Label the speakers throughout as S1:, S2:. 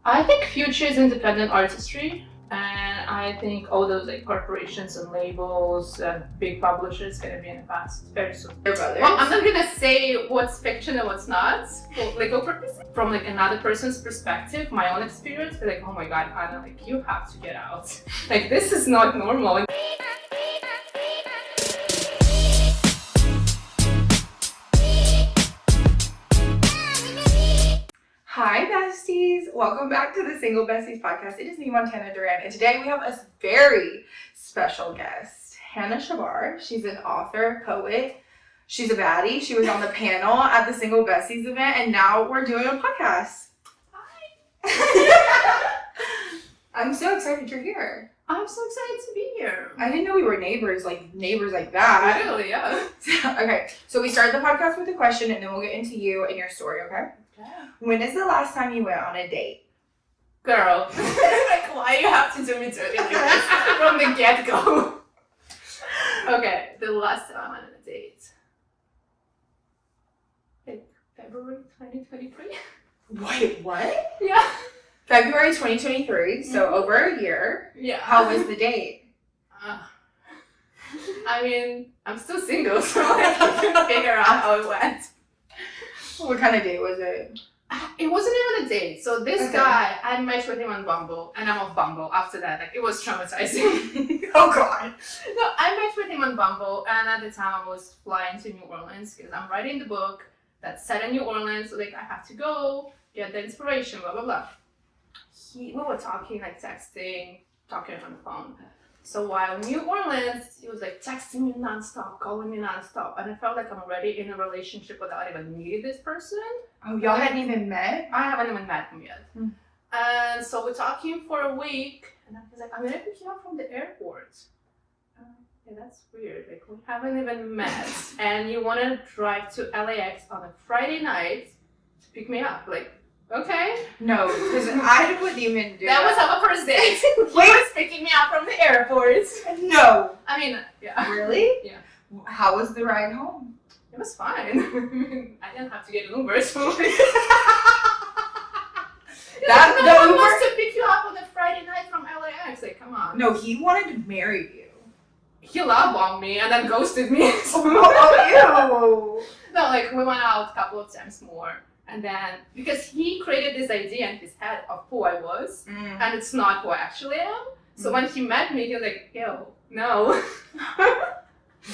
S1: I think future is independent artistry, and I think all those like corporations and labels and big publishers gonna be in the past very soon. Well, I'm not gonna say what's fiction and what's not for legal purposes. From like another person's perspective, my own experience, be like, oh my god, Hanna, like you have to get out. Like this is not normal.
S2: Hi besties! Welcome back to the Single Besties Podcast. It is me, Montana Doran, and today we have a very special guest, Hanna Shebar. She's an author, poet. She's a baddie. She was on the panel at the Single Besties event, and now we're doing a podcast. Hi! I'm so excited you're here.
S1: I'm so excited to be here.
S2: I didn't know we were neighbors like that.
S1: Really, yeah.
S2: Okay, so we started the podcast with a question, and then we'll get into you and your story, okay?
S1: Yeah.
S2: When is the last time you went on a date?
S1: Girl. Like, why you have to do me dirty like this from the get-go? Okay, the last time I went on a date. Like, February 2023?
S2: Wait, what?
S1: Yeah.
S2: February 2023, so over a year.
S1: Yeah.
S2: How was the date?
S1: I mean, I'm still single, so I can figure out how it went.
S2: What kind of date was it?
S1: It wasn't even a date. So this guy, I matched with him on Bumble, and I'm off Bumble after that. Like, it was traumatizing.
S2: Oh, God.
S1: No, I matched with him on Bumble, and at the time I was flying to New Orleans because I'm writing the book that's set in New Orleans. So, like, I have to go get the inspiration, blah, blah, blah. We were talking, like, texting, talking on the phone. So while in New Orleans, he was like texting me nonstop, calling me nonstop, and I felt like I'm already in a relationship without even meeting this person.
S2: Oh, y'all hadn't even met?
S1: I haven't even met him yet. And so we're talking for a week, and I was like, I'm gonna pick you up from the airport. Yeah, that's weird. Like, we haven't even met, and you want to drive to LAX on a Friday night to pick me up? Like, okay.
S2: No, because I wouldn't even do
S1: that. That was our first date. He was picking me up from the airport.
S2: No.
S1: I mean, yeah.
S2: Really?
S1: Yeah.
S2: How was the ride home?
S1: It was fine. I didn't have to get an Uber, so no one wants to pick you up on a Friday night from LAX. Like, come on.
S2: No, he wanted to marry you.
S1: He love bombed me and then ghosted me.
S2: Oh, ew.
S1: No, like, we went out a couple of times more. And then, because he created this idea in his head of who I was, and it's not who I actually am. So when he met me, he was like, ew, no.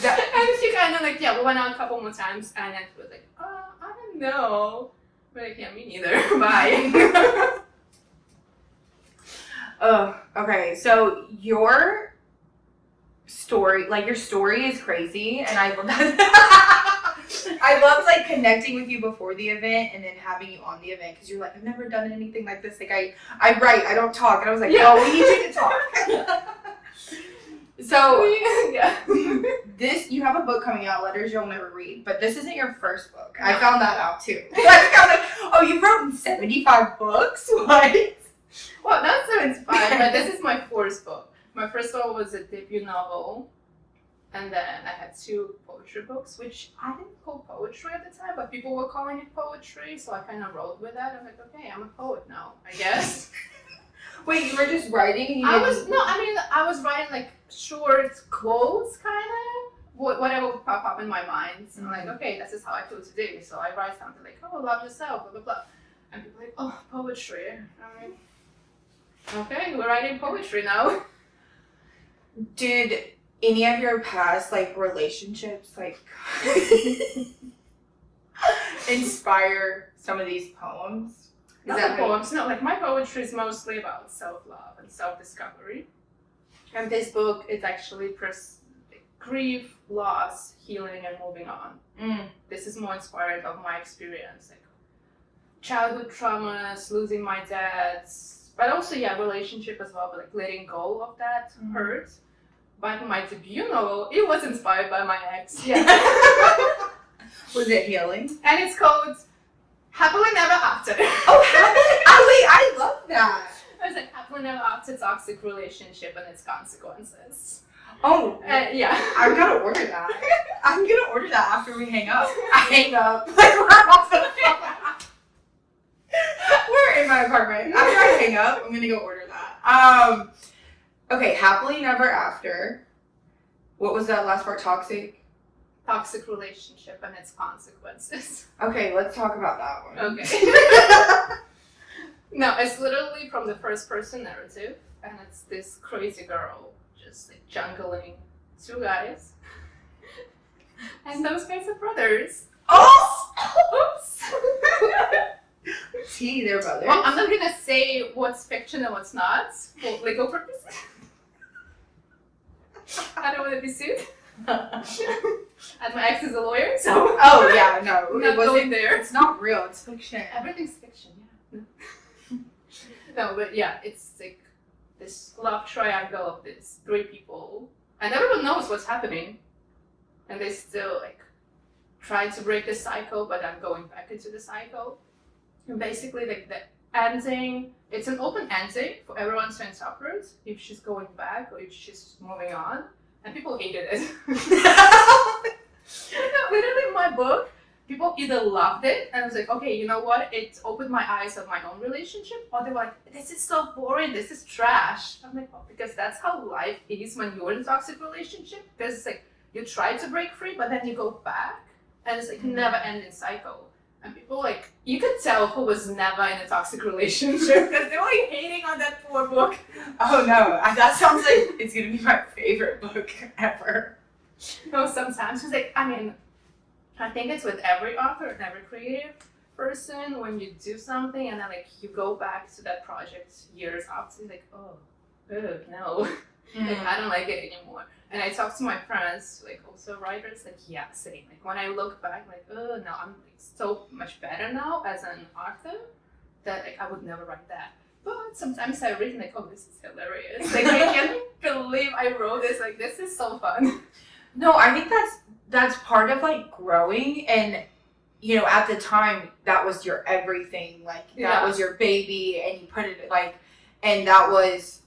S1: And he kind of like, yeah, we went out a couple more times, and then he was like, I don't know. But like, yeah, me neither. Bye.
S2: Okay, so your story is crazy, and I love that. I loved like connecting with you before the event and then having you on the event because you're like, I've never done anything like this. Like I write, I don't talk, and I was like, no, we need you to talk. So
S1: yeah.
S2: This, you have a book coming out, Letters You'll Never Read, but this isn't your first book. I found that out too. I was like, oh, you've written 75 books? What?
S1: Well, that's 75, but this is my fourth book. My first one was a debut novel. And then I had 2 poetry books, which I didn't call poetry at the time, but people were calling it poetry, so I kind of rolled with that. I'm like, okay, I'm a poet now, I guess.
S2: Wait, you were just writing?
S1: I was writing like short quotes, kind of, whatever would pop up in my mind. So I'm like, okay, this is how I feel today. So I write something like, oh, love yourself, blah, blah, blah. And people are like, oh, poetry. I'm like, okay, we're writing poetry now.
S2: Did any of your past like relationships like inspire some of these poems?
S1: Not the poems, no, like my poetry is mostly about self-love and self-discovery. And this book is actually grief, loss, healing, and moving on. This is more inspired of my experience, like childhood traumas, losing my dad, but also relationship as well, but like letting go of that hurt. But my debut novel, it was inspired by my ex. Yeah.
S2: Was it healing?
S1: And it's called Happily Never After.
S2: Oh, I love that.
S1: It's like Happily Never After Toxic Relationship and Its Consequences.
S2: Oh,
S1: yeah.
S2: I'm gonna order that. I'm gonna order that after we hang up. I hang up. Like, we're off the phone. We're in my apartment. After I hang up, I'm gonna go order that. Okay, happily never after. What was that last part? Toxic?
S1: Toxic relationship and its consequences.
S2: Okay, let's talk about that one.
S1: Okay. No, it's literally from the first person narrative, and it's this crazy girl just like jungling two guys. And those guys are brothers.
S2: Oh! Oops! T, they're brothers.
S1: Well, I'm not gonna say what's fiction and what's not for legal purposes. I don't want to be sued. And my ex is a lawyer, so.
S2: Oh, yeah, no.
S1: Not going there.
S2: It's not real, it's fiction.
S1: Everything's fiction, yeah. No, but yeah, it's like this love triangle of these three people. And everyone knows what's happening. And they still like try to break the cycle, but I'm going back into the cycle. And basically, like the ending, it's an open ending for everyone to interpret if she's going back or if she's moving on. And people hated it. Literally, my book, people either loved it and I was like, okay, you know what? It opened my eyes on my own relationship. Or they were like, this is so boring. This is trash. I'm like, oh, because that's how life is when you're in a toxic relationship. Because it's like, you try to break free, but then you go back, and it's like never ending cycle. And people like, you could tell who was never in a toxic relationship because they were like hating on that poor book.
S2: Oh no, that sounds like it's gonna be my favorite book ever.
S1: No, sometimes because like, I mean, I think it's with every author and every creative person when you do something and then like you go back to that project years after, you're like, oh, ugh, no, like, I don't like it anymore. And I talk to my friends, like also writers, like yeah, same. Like when I look back, like oh no, I'm like, so much better now as an author that like I would never write that. But sometimes I read and like, oh, this is hilarious. Like I can't believe I wrote this. Like this is so fun.
S2: No, I think that's part of like growing, and you know, at the time that was your everything. Like that was your baby, and you put it like, and that was.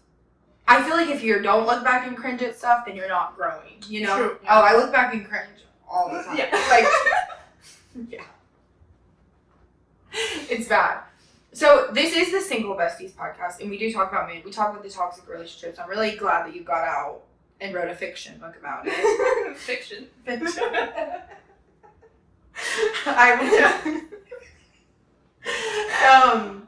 S2: I feel like if you don't look back and cringe at stuff, then you're not growing, you know?
S1: True.
S2: Oh, I look back and cringe all the time.
S1: Yeah.
S2: Like, yeah. It's bad. So this is the Single Besties podcast, and we do talk about men. We talk about the toxic relationships. I'm really glad that you got out and wrote a fiction book about it.
S1: Fiction.
S2: I would.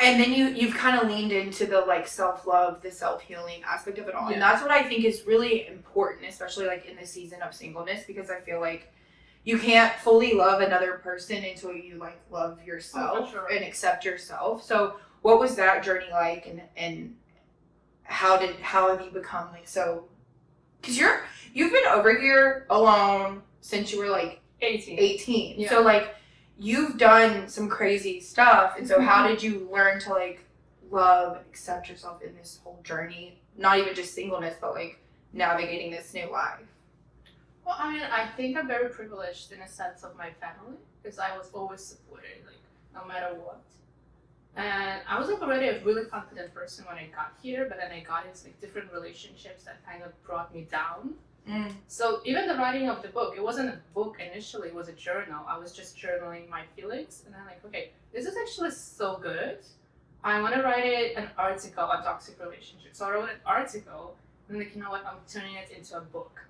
S2: And then you've kind of leaned into the like self-love, the self-healing aspect of it all. Yeah. And that's what I think is really important, especially like in the season of singleness, because I feel like you can't fully love another person until you like love yourself and accept yourself. So what was that journey like, and how have you become like so, because you've been over here alone since you were like 18. Yeah. So like you've done some crazy stuff, and so how did you learn to like love and accept yourself in this whole journey? Not even just singleness, but like navigating this new life.
S1: Well, I mean, I think I'm very privileged in a sense of my family because I was always supported, like no matter what. And I was like already a really confident person when I got here, but then I got into like different relationships that kind of brought me down. So even the writing of the book, it wasn't a book initially, it was a journal. I was just journaling my feelings, and I'm like, okay, this is actually so good. I want to write an article on toxic relationships. So I wrote an article, and like, you know what, I'm turning it into a book.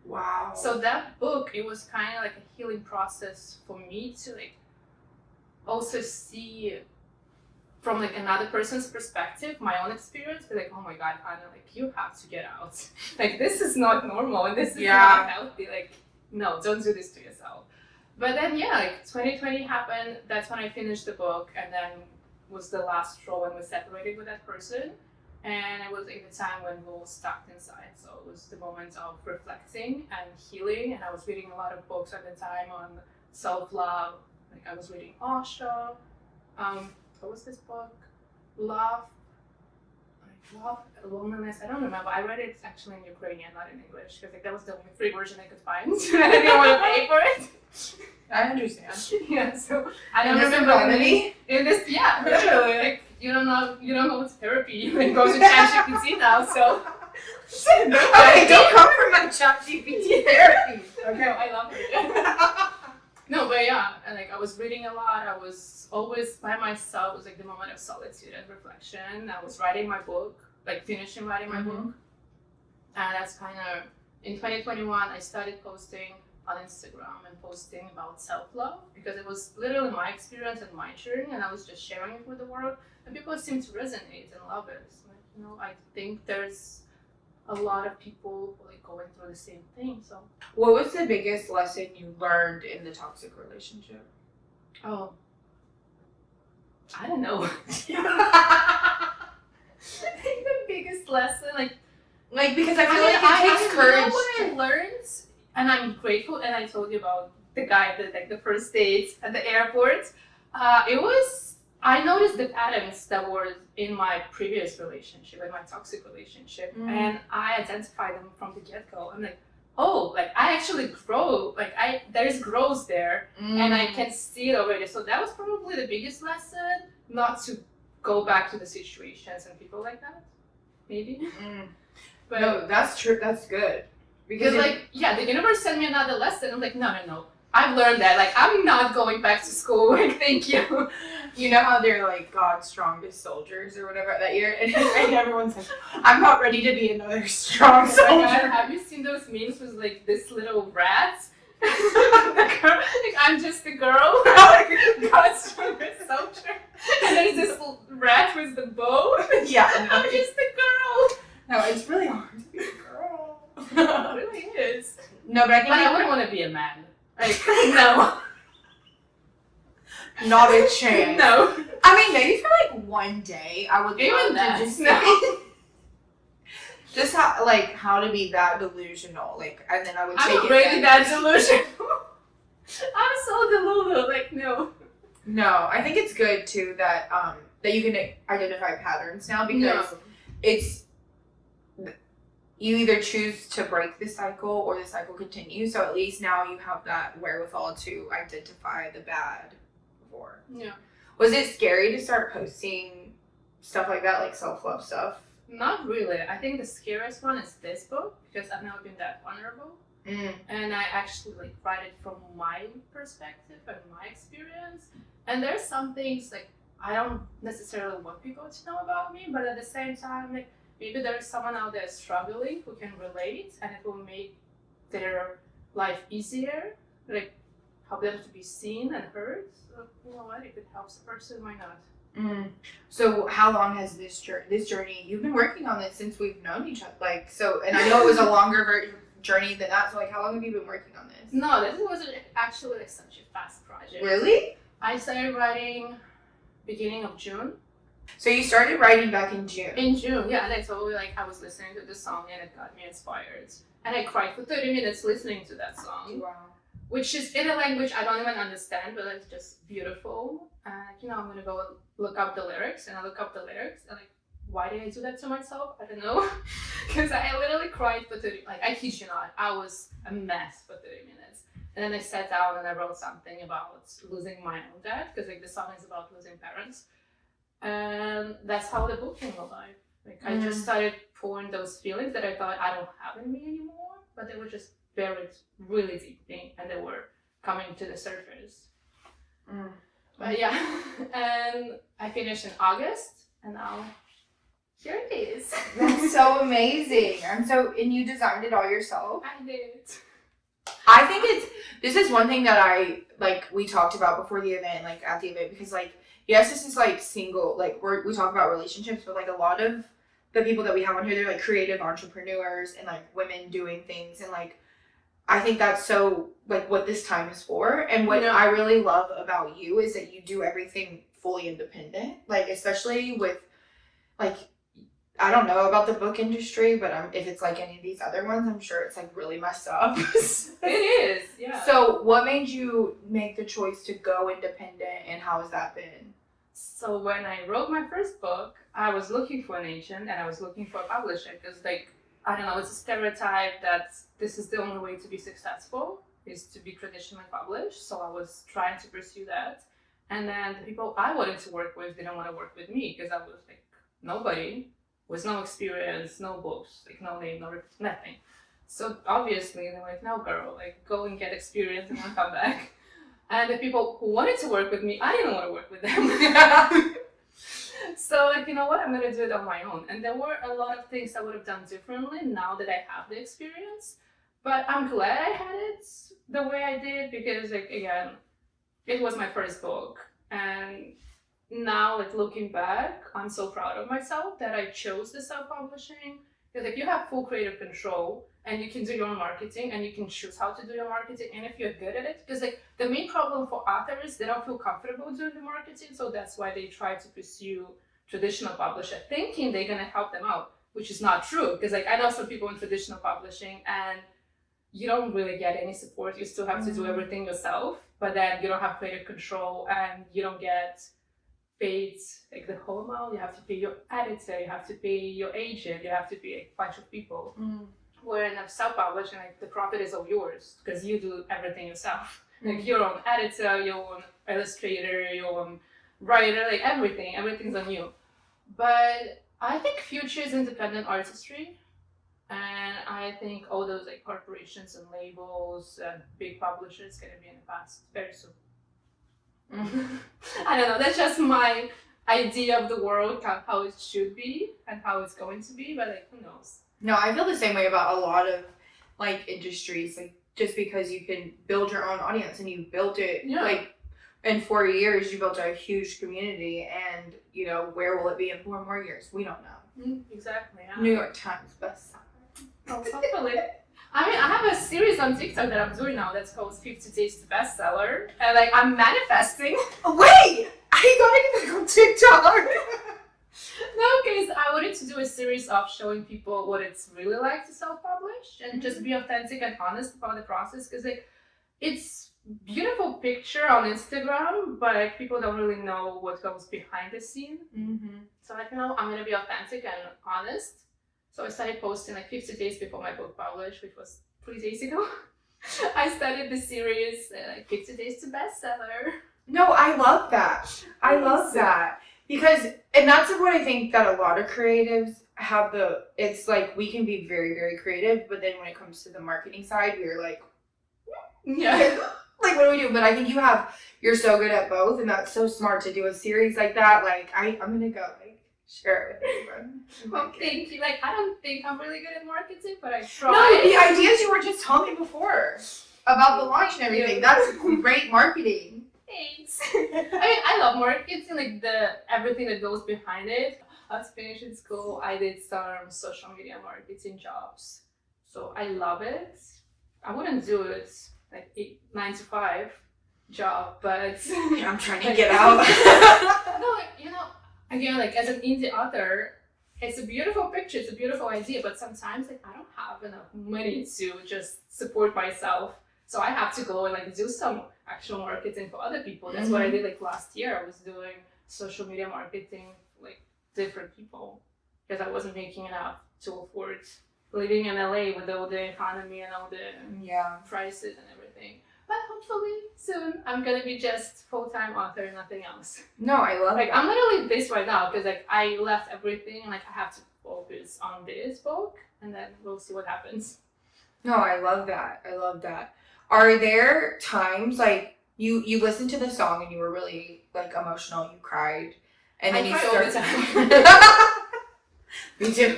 S2: Wow.
S1: So that book, it was kind of like a healing process for me to like also see from like another person's perspective, my own experience, be like, oh my God, Hanna, like you have to get out. Like this is not normal and this is not healthy. Like, no, don't do this to yourself. But then like 2020 happened. That's when I finished the book, and then was the last straw when we separated with that person. And it was like the time when we were stuck inside. So it was the moment of reflecting and healing. And I was reading a lot of books at the time on self-love. Like I was reading Osho. What was this book? Love, Loneliness. I don't remember. I read it actually in Ukrainian, not in English, because like, that was the only free version I could find. I didn't want to pay for it.
S2: I understand.
S1: Yeah, so I don't remember in this. Yeah, literally. Like you don't know what's therapy. You can go to ChatGPT now. So
S2: okay, don't come from my ChatGPT therapy.
S1: Okay, I love it. No, but yeah, and like I was reading a lot. I was always by myself. It was like the moment of solitude and reflection. I was writing my book, like finishing writing my book. And that's kind of, in 2021, I started posting on Instagram and posting about self-love because it was literally my experience and my journey, and I was just sharing it with the world, and people seem to resonate and love it. So, like, you know, I think there's a lot of people like going through the same thing. So,
S2: what was the biggest lesson you learned in the toxic relationship?
S1: Oh, I don't know. I think the biggest lesson,
S2: like because I feel like it takes courage.
S1: You know what I learned, and I'm grateful. And I told you about the guy that like the first dates at the airport. I noticed the patterns that were in my previous relationship, in my toxic relationship, and I identified them from the get-go. I'm like, oh, like I actually grow, like there's growth there, and I can see it already. So that was probably the biggest lesson, not to go back to the situations and people like that, maybe. But
S2: no, that's true. That's good.
S1: Because the universe sent me another lesson. I'm like, no. I've learned that. Like, I'm not going back to school. Like, thank you.
S2: You know how they're like God's strongest soldiers or whatever that year? And everyone's like, I'm not ready to be another strong soldier.
S1: Have you seen those memes with like this little rat? The girl, like, I'm just a girl. Like, God's strongest soldier. And there's this rat with the bow.
S2: Yeah.
S1: I'm just a girl.
S2: No, it's really hard to be a girl.
S1: It really is.
S2: No, but I think
S1: I wouldn't want to be a man. Like, no.
S2: Not a chance.
S1: No.
S2: I mean, maybe for like one day, I would
S1: even
S2: love to just just how to be that delusional, like, and then I would take it.
S1: I'm really that delusional. I'm so delulu. Like, no.
S2: No, I think it's good too that that you can identify patterns now because it's. You either choose to break the cycle or the cycle continues. So at least now you have that wherewithal to identify the bad before.
S1: Yeah.
S2: Was it scary to start posting stuff like that, like self-love stuff?
S1: Not really. I think the scariest one is this book because I've never been that vulnerable. And I actually like write it from my perspective and my experience. And there's some things like I don't necessarily want people to know about me, but at the same time, like, maybe there is someone out there struggling who can relate and it will make their life easier, like help them to be seen and heard. So, you know what, if it helps a person, why not?
S2: So how long has this journey, you've been working on this since we've known each other, like, so, and I know it was a longer journey than that, so like how long have you been working on this?
S1: No, this was actually like such a fast project.
S2: Really?
S1: I started writing beginning of June.
S2: So you started writing back in June?
S1: In June, yeah, and I told you, like, I was listening to the song and it got me inspired. And I cried for 30 minutes listening to that song.
S2: Wow.
S1: Which is in a language I don't even understand, but it's just beautiful. And, you know, I'm gonna go look up the lyrics, and I look up the lyrics, and like, why did I do that to myself? I don't know. Because I literally cried for 30, like, I kid you not, I was a mess for 30 minutes. And then I sat down and I wrote something about losing my own dad, because, like, the song is about losing parents. And that's how the book came alive. Like, I just started pouring those feelings that I thought I don't have in me anymore, but they were just buried really deeply, and they were coming to the surface. But yeah, and I finished in August, and now here it is.
S2: That's so amazing. And you designed it all yourself?
S1: I did.
S2: I think this is one thing that we talked about before the event, like at the event, because like, yes, this is like single, like we talk about relationships, but like a lot of the people that we have on here, they're like creative entrepreneurs and like women doing things. And like, I think that's so like what this time is for. And what I really love about you is that you do everything fully independent. Like, especially with like, I don't know about the book industry, but if it's like any of these other ones, I'm sure it's like really messed up.
S1: It is, yeah.
S2: So what made you make the choice to go independent, and how has that been?
S1: So when I wrote my first book, I was looking for an agent and I was looking for a publisher because, like, I don't know, it's a stereotype that this is the only way to be successful is to be traditionally published. So I was trying to pursue that. And then the people I wanted to work with didn't want to work with me because I was like nobody with no experience, no books, like no name, no nothing. So obviously they're like, no girl, like go and get experience and then come back. And the people who wanted to work with me, I didn't want to work with them. So like, you know what, I'm gonna do it on my own. And there were a lot of things I would have done differently now that I have the experience. But I'm glad I had it the way I did, because like, again, it was my first book. And now, like, looking back, I'm so proud of myself that I chose the self-publishing. Because like, you have full creative control, and you can do your own marketing, and you can choose how to do your marketing, and if you're good at it. Because like, the main problem for authors, they don't feel comfortable doing the marketing, so that's why they try to pursue traditional publisher, thinking they're gonna help them out, which is not true. Because like, I know some people in traditional publishing, and you don't really get any support. You still have to do everything yourself, but then you don't have creative control, and you don't get paid like the whole amount. You have to pay your editor, you have to pay your agent, you have to pay a bunch of people. Where in a self-publishing, like, the profit is all yours because you do everything yourself. Like, your own editor, your own illustrator, your own writer, like everything's on you. But I think future is independent artistry, and I think all those like corporations and labels and big publishers gonna be in the past very soon. I don't know, that's just my idea of the world, how it should be and how it's going to be, but like, who knows?
S2: No, I feel the same way about a lot of like industries. Like, just because you can build your own audience, and you built it like in 4 years, you built a huge community, and you know, where will it be in 4 more years? We don't know.
S1: Exactly. Yeah.
S2: New York Times bestseller.
S1: Oh, hopefully. I mean, I have a series on TikTok that I'm doing now that's called 50 Days to Bestseller, and like, I'm manifesting.
S2: Wait, I gotta get on TikTok.
S1: No, because I wanted to do a series of showing people what it's really like to self-publish, and just be authentic and honest about the process, because like, it's beautiful picture on Instagram, but like, people don't really know what goes behind the scene. So like, you know, I'm gonna be authentic and honest. So I started posting like 50 days before my book published, which was 3 days ago. I started the series like 50 Days to Bestseller.
S2: No, I love that. I love that. Because, and that's what I think that a lot of creatives have it's like, we can be very, very creative, but then when it comes to the marketing side, we're like, like, what do we do? But I think you're so good at both, and that's so smart to do a series like that. Like, I'm gonna go, like, share it with everyone.
S1: Well, thank you. Like, I don't think I'm really good at marketing, but I try.
S2: No, the ideas you were just telling me before about the launch and everything, that's great marketing.
S1: Thanks. I mean, I love marketing, like everything that goes behind it. I was finishing school, I did some social media marketing jobs. So I love it. I wouldn't do it like 9 to 5 job, but
S2: I'm trying to get out.
S1: No, you know, again, like, as an indie author, it's a beautiful picture, it's a beautiful idea, but sometimes like, I don't have enough money to just support myself. So I have to go and like do some actual marketing for other people. That's what I did like last year. I was doing social media marketing for like different people, because I wasn't making enough to afford living in LA with all the economy and all the prices and everything. But hopefully soon I'm gonna be just full-time author, nothing else.
S2: No, I love
S1: like
S2: that.
S1: I'm gonna leave this right now, because like, I left everything, and like, I have to focus on this book, and then we'll see what happens.
S2: No, I love that. I love that. Are there times like you listened to the song and you were really like emotional, you cried, and then you started
S1: all the time.
S2: Me too.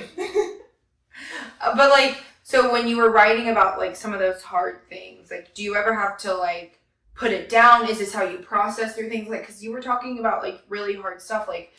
S2: But like, so when you were writing about like some of those hard things, like, do you ever have to like put it down? Is this how you process through things? Like, because you were talking about like really hard stuff. Like,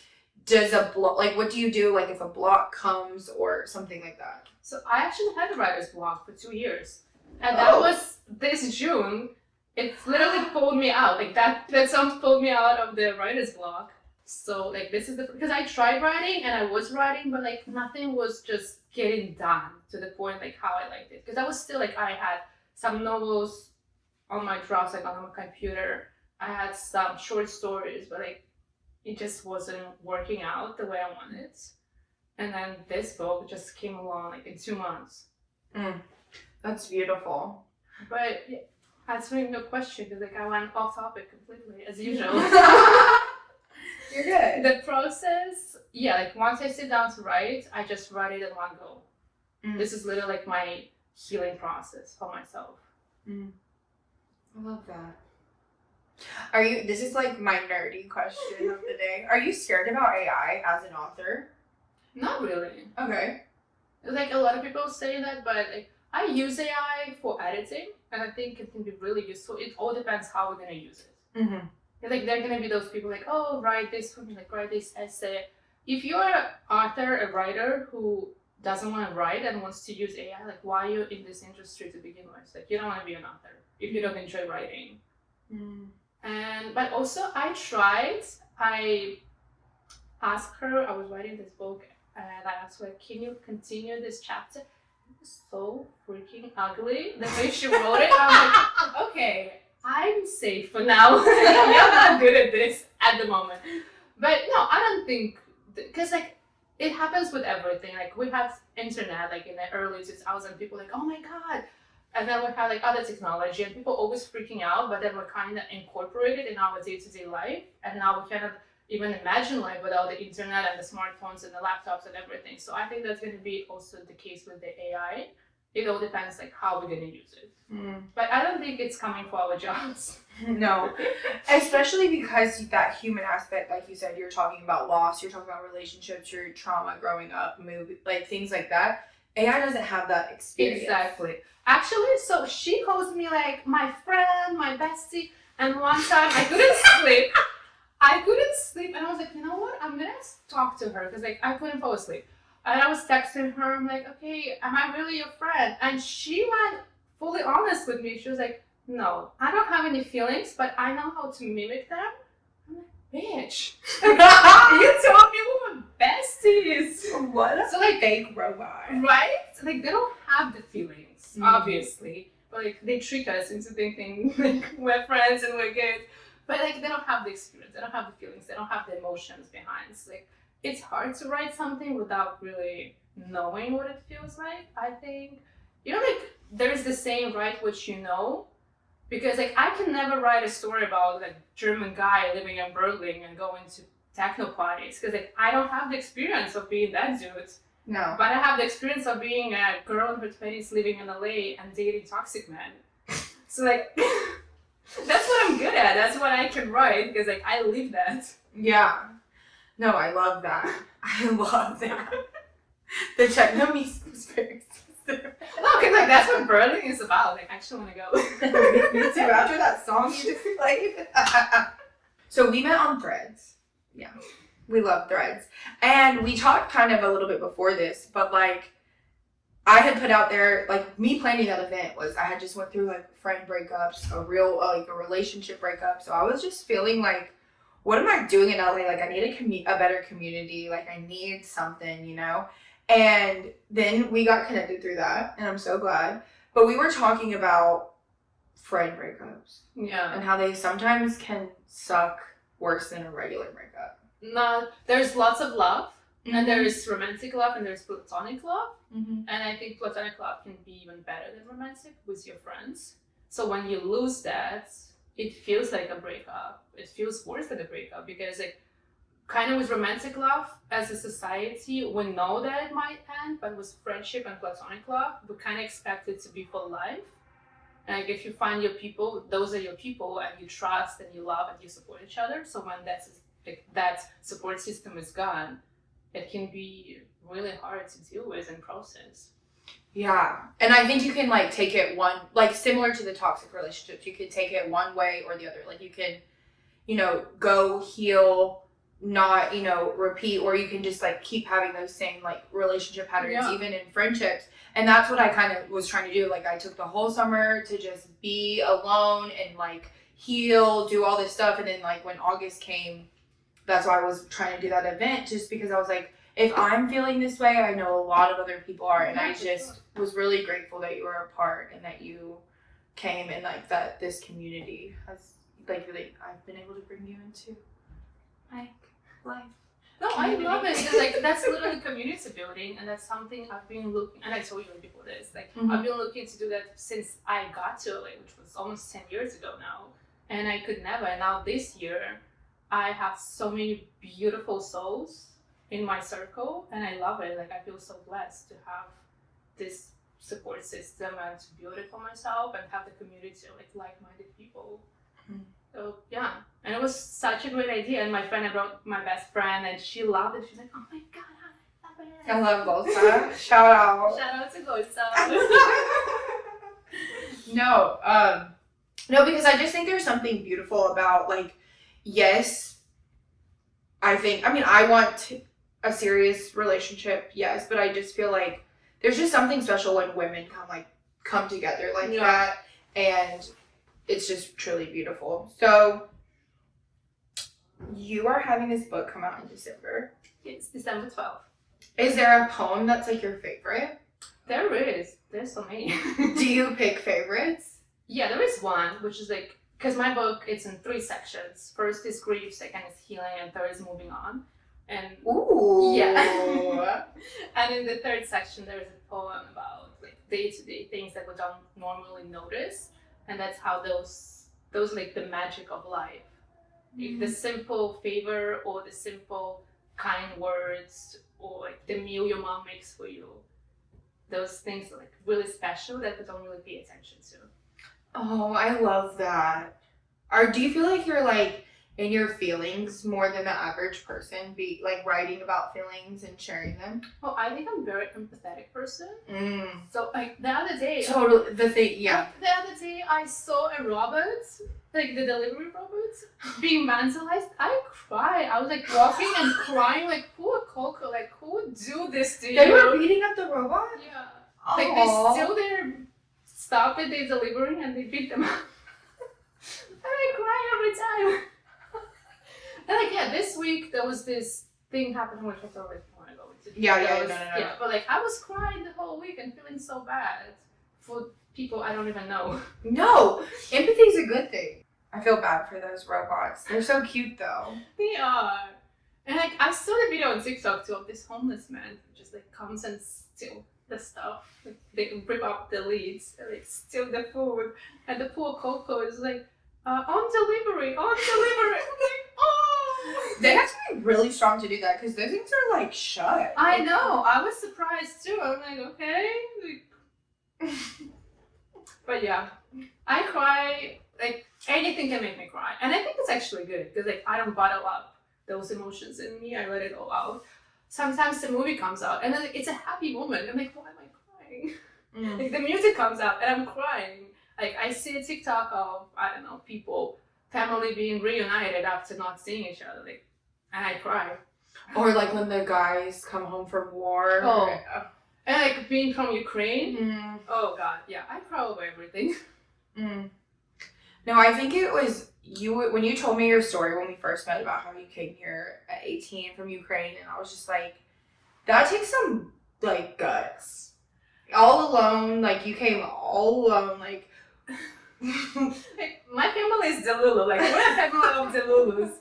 S2: does a block, like, what do you do like if a block comes or something like that?
S1: So I actually had a writer's block for 2 years. And that was this June. It literally pulled me out. Like, that song pulled me out of the writer's block. So like, this is because I tried writing and I was writing, but like, nothing was just getting done to the point like how I liked it. Because I was still like, I had some novels on my drafts, like on my computer. I had some short stories, but like, it just wasn't working out the way I wanted. And then this book just came along like in 2 months.
S2: That's beautiful.
S1: But yeah, answering your question, because like, I went off topic completely as usual.
S2: You're good.
S1: The process, like, once I sit down to write, I just write it in one go. This is literally like my healing process for myself.
S2: I love that. This is like my nerdy question of the day. Are you scared about AI as an author?
S1: Not really.
S2: Okay.
S1: Like a lot of people say that, but like I use AI for editing, and I think it can be really useful. It all depends how we're gonna use it.
S2: Mm-hmm.
S1: Like there are gonna be those people like, oh, write this for me, like write this essay. If you're an author, a writer who doesn't want to write and wants to use AI, like why are you in this industry to begin with? Like you don't want to be an author if you don't enjoy writing. But also I asked her, I was writing this book and I asked her, like, can you continue this chapter? It was so freaking ugly. The way she wrote it, I was like, okay, I'm safe for now. You're not good at this at the moment. But no, I don't think, because like it happens with everything. Like we had internet like in the early 2000s, people like, oh my God. And then we had like other technology and people always freaking out, but then we're kind of incorporated in our day-to-day life. And now we cannot even imagine life without the internet and the smartphones and the laptops and everything. So I think that's going to be also the case with the AI. It all depends like how we're going to use it. But I don't think it's coming for our jobs.
S2: No, especially because that human aspect, like you said, you're talking about loss, you're talking about relationships, your trauma growing up, like things like that. AI doesn't have that experience.
S1: Exactly. Actually, so she calls me like my friend, my bestie, and one time I couldn't sleep. And I was like, you know what? I'm gonna talk to her because like I couldn't fall asleep. And I was texting her. I'm like, okay, am I really your friend? And she went fully honest with me. She was like, no, I don't have any feelings, but I know how to mimic them. I'm like, bitch, you told me we were besties.
S2: What?
S1: So like
S2: fake robot,
S1: right? Like they don't have the feelings, obviously, but like they trick us into thinking like we're friends and we're good. But like they don't have the experience, they don't have the feelings, they don't have the emotions behind. It's like it's hard to write something without really knowing what it feels like. I think, you know, like there's the saying, write what you know, because like I can never write a story about like German guy living in Berlin and going to techno parties, because like I don't have the experience of being that dude.
S2: No.
S1: But I have the experience of being a girl in her 20s living in LA and dating toxic men. So like that's what I'm good at. That's what I can write because like I live that.
S2: Yeah. No, I love that. I love that. The techno music was very specific.
S1: No, because like that's what Berlin is about. Like I actually want to go.
S2: Me too. After that song you just played. So we met on Threads. Yeah. We love Threads. And we talked kind of a little bit before this, but like I had put out there, like me planning that event was I had just went through like friend breakups, a relationship breakup. So I was just feeling like, what am I doing in LA? Like I need a better community. Like I need something, you know? And then we got connected through that, and I'm so glad. But we were talking about friend breakups.
S1: Yeah.
S2: And how they sometimes can suck worse than a regular breakup.
S1: No, there's lots of love, and there's romantic love, and there's platonic love. And I think platonic love can be even better than romantic with your friends. So when you lose that, it feels like a breakup. It feels worse than a breakup because like kind of with romantic love as a society, we know that it might end, but with friendship and platonic love, we kind of expect it to be for life. And like if you find your people, those are your people, and you trust and you love and you support each other. So when that support system is gone, it can be really hard to deal with and process.
S2: Yeah. And I think you can like take it similar to the toxic relationships, you could take it one way or the other. Like you can, go heal, not, repeat, or you can just like keep having those same like relationship patterns, even in friendships. And that's what I kind of was trying to do. Like I took the whole summer to just be alone and like heal, do all this stuff. And then like when August came, that's why I was trying to do that event, just because I was like, if I'm feeling this way, I know a lot of other people are. And I just was really grateful that you were a part and that you came, and like that this community has like really, I've been able to bring you into my life.
S1: No, I love it. Because, like that's literally community building, and that's something I've been looking. And I told you before this, like I've been looking to do that since I got to LA, which was almost 10 years ago now, and I could never. And now this year, I have so many beautiful souls in my circle, and I love it. Like I feel so blessed to have this support system and to build it for myself and have the community of like-minded people. So yeah, and it was such a great idea. And my friend, I brought my best friend, and she loved it. She's like, "Oh my god, I love it."
S2: I love Gosa. Shout out.
S1: Shout out to Gosa.
S2: No, because I just think there's something beautiful about, like, yes, I want a serious relationship, yes, but I just feel like there's just something special when women come together like that, and it's just truly beautiful. So, you are having this book come out in December.
S1: It's December 12th.
S2: Is there a poem that's like your favorite?
S1: There is. There's so many.
S2: Do you pick favorites?
S1: Yeah, there is one, which is like, because my book, it's in 3 sections. First is grief, second is healing, and third is moving on. And
S2: ooh.
S1: Yeah. And in the 3rd section, there's a poem about like day-to-day things that we don't normally notice. And that's how those like the magic of life. Like the simple favor or the simple kind words or like the meal your mom makes for you. Those things are like really special that we don't really pay attention to.
S2: Oh, I love that. Do you feel like you're like in your feelings more than the average person, be like writing about feelings and sharing them?
S1: Well, I think I'm a very empathetic person. So like the other day,
S2: totally the other
S1: day I saw a robot, like the delivery robot, being vandalized. I cried. I was like walking and crying, like poor Coco. Like who would do this to you?
S2: They were beating up the robot.
S1: Yeah.
S2: Aww.
S1: Like they steal their stuff that they're delivering and they beat them up. And I cry every time. And like this week there was this thing happening which I don't really want to go into.
S2: Yeah,
S1: but like I was crying the whole week and feeling so bad for people I don't even know.
S2: No, empathy is a good thing. I feel bad for those robots. They're so cute though.
S1: They are. And like I saw the video on TikTok too of this homeless man who just like comes and steal the stuff. Like, they rip up the leads and like steal the food. And the poor Coco is like, on delivery. I'm like, oh!
S2: They have to be really strong to do that because those things are like shut.
S1: I know. I was surprised too. I'm like, okay. But yeah, I cry. Like anything can make me cry, and I think it's actually good because like I don't bottle up those emotions in me. I let it all out. Sometimes the movie comes out and then like, it's a happy moment. I'm like, why am I crying? Like the music comes out and I'm crying. Like I see a TikTok of people, family being reunited after not seeing each other, like, and I cry.
S2: Or like when the guys come home from war.
S1: Oh. And like being from Ukraine. Oh god, yeah, I cry over everything.
S2: No, I think it was you when you told me your story when we first met about how you came here at 18 from Ukraine, and I was just like, that takes some like guts. All alone, like you came all alone, like.
S1: Like, my family is Delulu, like we're a family of Delulus.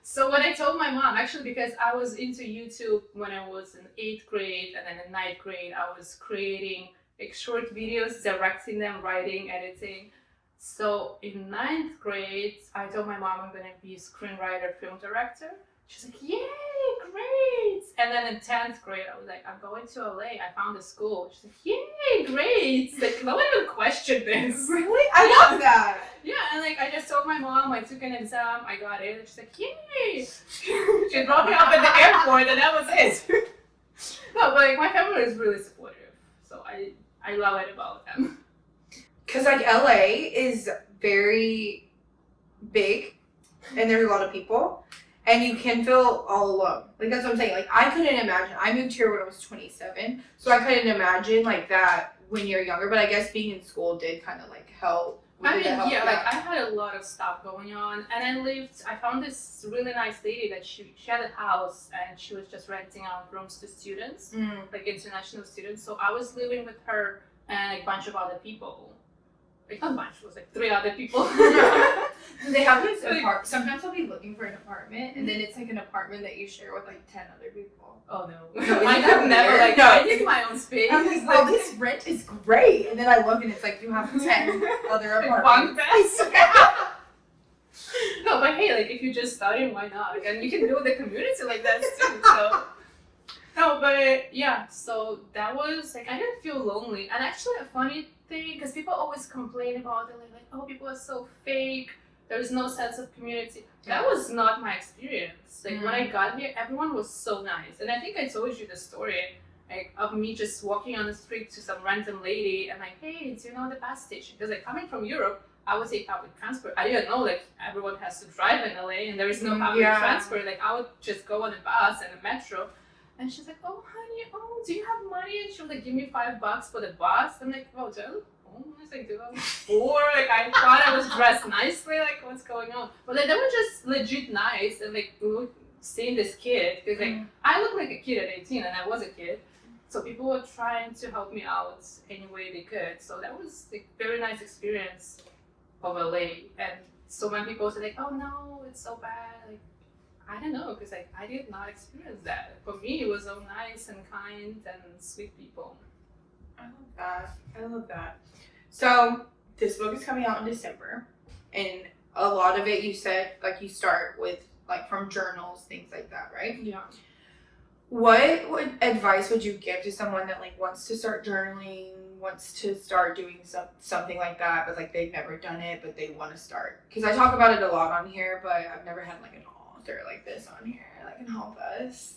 S1: So when I told my mom, actually because I was into YouTube when I was in 8th grade and then in 9th grade, I was creating like short videos, directing them, writing, editing. So in 9th grade, I told my mom I'm gonna be a screenwriter, film director. She's like, yay, great! And then in 10th grade, I was like, I'm going to LA. I found a school. She's like, yay, great! Like, no one even questioned this.
S2: Really? I love that.
S1: Yeah, and like, I just told my mom, I took an exam, I got it. And she's like, yay! She dropped me off at the airport, and that was it. No, but like, my family is really supportive. So I love it about them.
S2: Because like LA is very big, and there's a lot of people. And you can feel all alone. Like, that's what I'm saying. Like, I couldn't imagine. I moved here when I was 27. So I couldn't imagine, like, that when you're younger. But I guess being in school did kind of, like, help.
S1: I mean, yeah, like, I had a lot of stuff going on. And I found this really nice lady that she had a house. And she was just renting out rooms to students. Like, international students. So I was living with her and, like, a bunch of other people. Like, not a bunch. It was, like, 3 other people.
S2: They have this apartment. Sometimes I'll be looking for an apartment, and then it's like an apartment that you share with like 10 other people.
S1: Oh no!
S2: I have never
S1: like. No, I need my own space.
S2: I'm like, oh, this rent is great, and then I look and it's like you have 10 other apartments.
S1: No, but hey, like if you just started, why not? And you can build a community like that too. So. No, but yeah. So that was like I didn't feel lonely, and actually a funny thing because people always complain about it, like oh people are so fake. There is no sense of community. That was not my experience. Like when I got here, everyone was so nice. And I think I told you the story like of me just walking on the street to some random lady and like, hey, do you know the bus station? Because like coming from Europe, I would take public transport. I didn't know like everyone has to drive in LA and there is no public transport. Like I would just go on a bus and a metro. And she's like, oh honey, do you have money? And she would like give me $5 for the bus. I'm like, oh, do I look homeless? Like, do I look poor? Like I thought I was dressed nicely. Like what's going on? But like they were just legit nice and like seeing this kid because like I look like a kid at 18 and I was a kid. So people were trying to help me out any way they could. So that was a very nice experience of LA. And so when people say like, oh no, it's so bad, like I don't know, because like I did not experience that. For me, it was so nice and kind and sweet people.
S2: I love that. So this book is coming out in December, and a lot of it you said like you start with like from journals, things like that, right?
S1: Yeah.
S2: What advice would you give to someone that like wants to start journaling, wants to start doing something like that, but like they've never done it, but they want to start? Because I talk about it a lot on here, but I've never had like an author like this on here that can help us.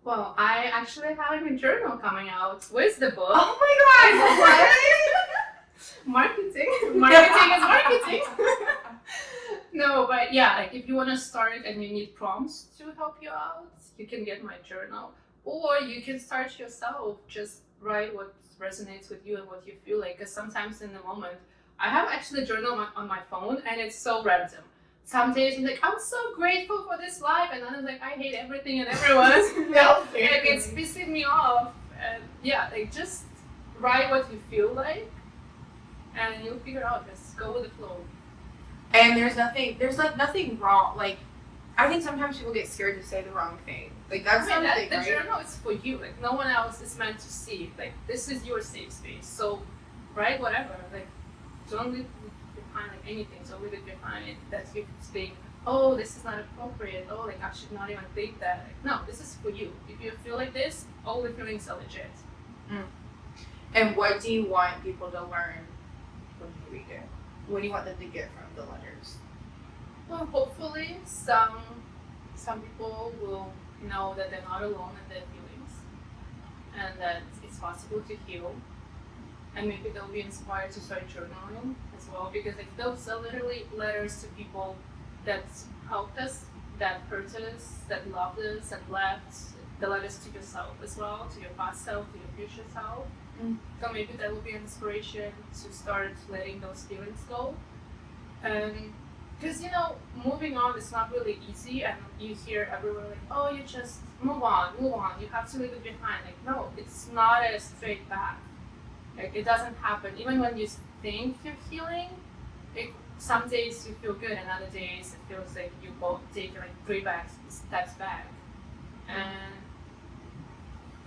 S1: Well, I actually have a journal coming out. Where's the book?
S2: Oh my god! What?
S1: Marketing is marketing. No, but yeah, like if you want to start and you need prompts to help you out, you can get my journal. Or you can start yourself. Just write what resonates with you and what you feel like. Because sometimes in the moment, I have actually a journal on my phone and it's so random. Some days I'm like, I'm so grateful for this life. And then I'm like, I hate everything and everyone. Like it's pissing me off. And yeah, like just write what you feel like. And you'll figure out, just go with the flow.
S2: And there's nothing wrong. Like, I think sometimes people get scared to say the wrong thing. Like, that's something, right?
S1: The journal is for you. Like, no one else is meant to see. Like, this is your safe space. So, write whatever. Like, don't leave behind, like, anything. So, leave it behind that you think, oh, this is not appropriate. Oh, like, I should not even think that. Like, no, this is for you. If you feel like this, all the feelings are legit.
S2: And what do you want people to learn when you read it? What do you want them to get from the letters?
S1: Well, hopefully some people will know that they're not alone in their feelings and that it's possible to heal. And maybe they'll be inspired to start journaling as well, because like those are literally letters to people that helped us, that hurt us, that loved us and left. The letters to yourself as well, to your past self, to your future self. So maybe that will be an inspiration to start letting those feelings go. Because moving on is not really easy, and you hear everywhere like, oh, you just move on, you have to leave it behind. Like, no, it's not a straight path. Like, it doesn't happen. Even when you think you're healing, some days you feel good, and other days it feels like you both take like 3 steps back. And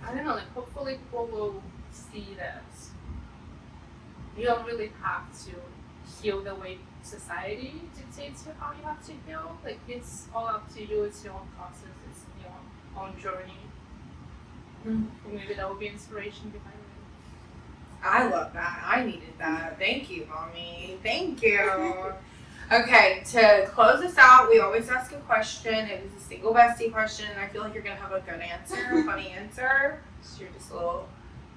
S1: I don't know, like hopefully people will see that you don't really have to heal the way society dictates you how you have to heal. Like it's all up to you, it's your own process, it's your own journey. Maybe that will be inspiration behind it.
S2: I love that. I needed that. Thank you, Mommy. Thank you. Okay, to close this out, we always ask a question. It is a single bestie question, and I feel like you're going to have a good answer, a funny answer. So you're just a little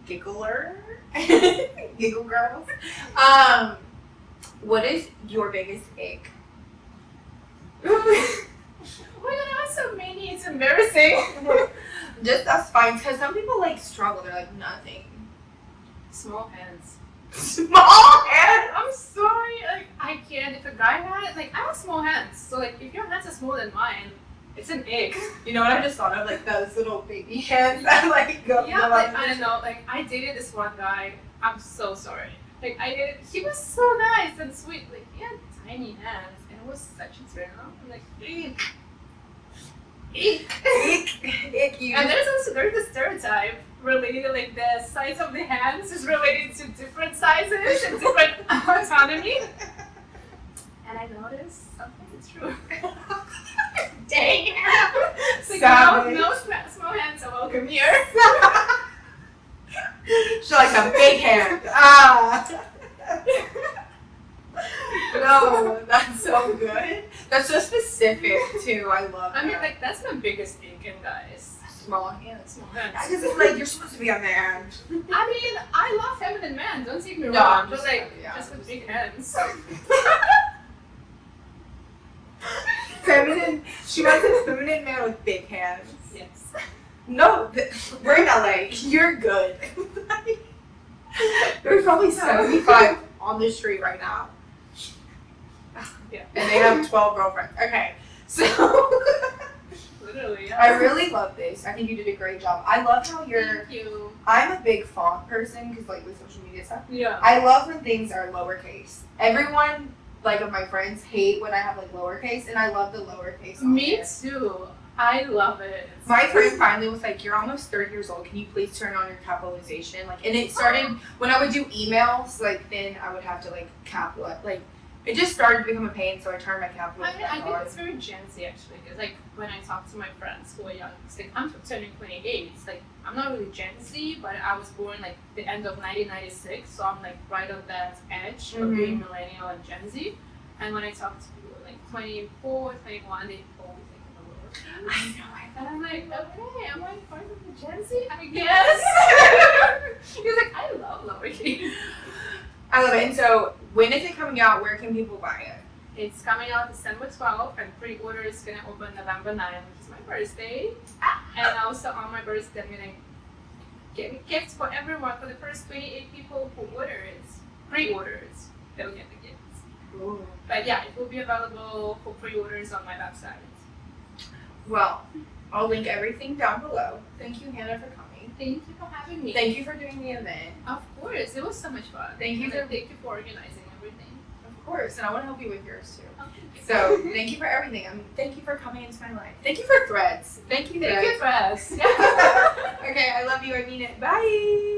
S2: giggler. Giggle girls. What is your biggest ache?
S1: Oh my god, I have so many. It's embarrassing.
S2: Just, that's fine, because some people like struggle. They're like, nothing.
S1: Small hands.
S2: Small hands?
S1: I'm sorry. Like, I can't. If a guy had, like, I have small hands. So, like, if your hands are smaller than mine, it's an ick.
S2: You know what I just thought of? Like, those little baby hands that, like, go.
S1: Yeah, like, I don't know. Like, I dated this one guy. I'm so sorry. Like, he was so nice and sweet. Like, he had tiny hands. And it was such a turn on. I'm like, eek. Eek.
S2: Ick.
S1: And there's the stereotype related, like the size of the hands is related to different sizes and different autonomy. And I noticed sometimes it's true. Dang. Like, no small hands are welcome here.
S2: She likes a big hand. No, No, that's so good. That's so specific too. I love that.
S1: I mean, like, that's my biggest thing in guys.
S2: Small hands.
S1: Small hands.
S2: Because it's like, you're supposed to be on the end.
S1: I mean, I love feminine men, don't take me
S2: No,
S1: wrong.
S2: I'm
S1: But
S2: just-
S1: like,
S2: yeah,
S1: just
S2: I'm
S1: with
S2: just-
S1: big hands.
S2: Feminine. She wants a feminine man with big hands.
S1: Yes.
S2: No, we're in LA. You're good. There's probably 75 on the street right now.
S1: Yeah.
S2: And they have 12 girlfriends. Okay, so
S1: Literally, yeah.
S2: I really love this. I think you did a great job. I love how you're.
S1: Thank you.
S2: I'm a big font person because, like, with social media stuff.
S1: Yeah.
S2: I love when things are lowercase. Everyone, like, of my friends hate when I have, like, lowercase, and I love the lowercase. on
S1: Me
S2: there.
S1: too. I love it.
S2: My friend finally was like, "You're almost 30 years old. Can you please turn on your capitalization?" Like, and it started when I would do emails. Like, then I would have to like capitalize. Like, it just started to become a pain. So I turned my
S1: I
S2: capitalization
S1: mean, I think
S2: on.
S1: it's very Gen Z actually, because like when I talk to my friends who are young, it's like I'm turning 28. It's like I'm not really Gen Z, but I was born like the end of 1996, so I'm like right on that edge of being millennial and Gen Z. And when I talk to people like 24, 21, they always think I'm a lower.
S2: I know.
S1: And I'm like, okay, am I part of the Gen Z? I guess. He was like, I love lowercase.
S2: I love it. And so, when is it coming out? Where can people buy it?
S1: It's coming out December 12th, and pre-order is gonna open November 9th, which is my birthday. And also on my birthday, I'm gonna get gifts for everyone. For the first 28 people who pre-orders, they'll get the gifts.
S2: Ooh.
S1: But yeah, it will be available for pre-orders on my website.
S2: Well, I'll link everything down below. Thank you, Hannah, for coming.
S1: Thank you for having me.
S2: Thank you for doing the event.
S1: Of course, it was so much fun.
S2: Thank you
S1: And thank you for organizing everything.
S2: Of course, and I want to help you with yours too.
S1: Oh, thank you.
S2: So, thank you for everything. Thank you for coming into my life. Thank you for threads. Thank you,
S1: Thank you,
S2: threads.
S1: Press. Yeah.
S2: Okay, I love you. I mean it. Bye.